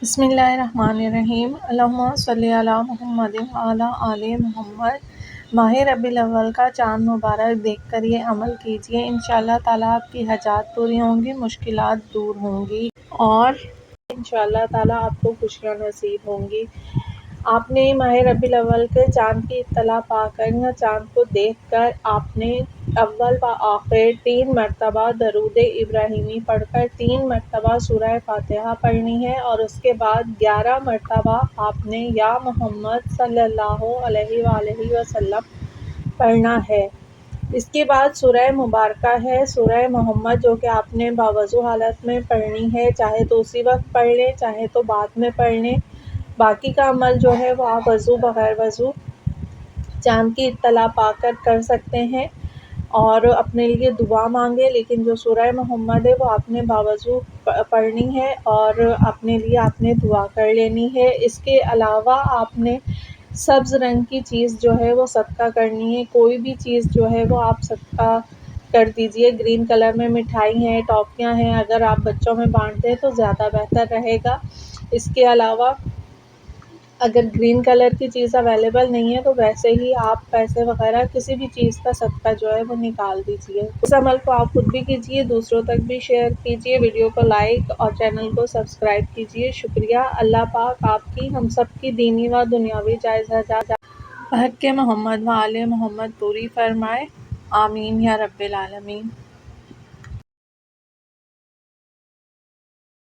بسم اللہ الرحمن الرحیم۔ اللہم صلی علی محمد وعلی آل محمد۔ ماہ ربیع الاول کا چاند مبارک دیکھ کر یہ عمل کیجیے، انشاءاللہ تعالیٰ آپ کی حاجات پوری ہوں گی، مشکلات دور ہوں گی اور انشاءاللہ تعالیٰ آپ کو خوشیاں نصیب ہوں گی۔ آپ نے ماہ ربیع الاول کے چاند کی اطلاع پا کر یا چاند کو دیکھ کر آپ نے اول و آخر 3 مرتبہ درود ابراہیمی پڑھ کر 3 مرتبہ سورہ فاتحہ پڑھنی ہے، اور اس کے بعد 11 مرتبہ آپ نے یا محمد صلی اللہ علیہ وآلہ وسلم پڑھنا ہے۔ اس کے بعد سورہ مبارکہ ہے سورہ محمد، جو کہ آپ نے باوضو حالت میں پڑھنی ہے، چاہے تو اسی وقت پڑھ لیں چاہے تو بعد میں پڑھ لیں۔ باقی کا عمل جو ہے وہ آپ وضو بغیر وضو چاند کی اطلاع پا کر سکتے ہیں اور اپنے لیے دعا مانگے، لیکن جو سورہ محمد ہے وہ آپ نے باوضو پڑھنی ہے اور اپنے لیے آپ نے دعا کر لینی ہے۔ اس کے علاوہ آپ نے سبز رنگ کی چیز جو ہے وہ صدقہ کرنی ہے، کوئی بھی چیز جو ہے وہ آپ صدقہ کر دیجئے۔ گرین کلر میں مٹھائی ہیں، ٹافیاں ہیں، اگر آپ بچوں میں بانٹ دیں تو زیادہ بہتر رہے گا۔ اس کے علاوہ اگر گرین کلر کی چیز اویلیبل نہیں ہے تو ویسے ہی آپ پیسے وغیرہ کسی بھی چیز کا صدقہ جو ہے وہ نکال دیجیے۔ اس عمل کو آپ خود بھی کیجیے، دوسروں تک بھی شیئر کیجیے، ویڈیو کو لائک اور چینل کو سبسکرائب کیجیے۔ شکریہ۔ اللہ پاک آپ کی ہم سب کی دینی و دنیاوی جائز حاجات بحق محمد و آل محمد پوری فرمائے، آمین یا رب العالمین۔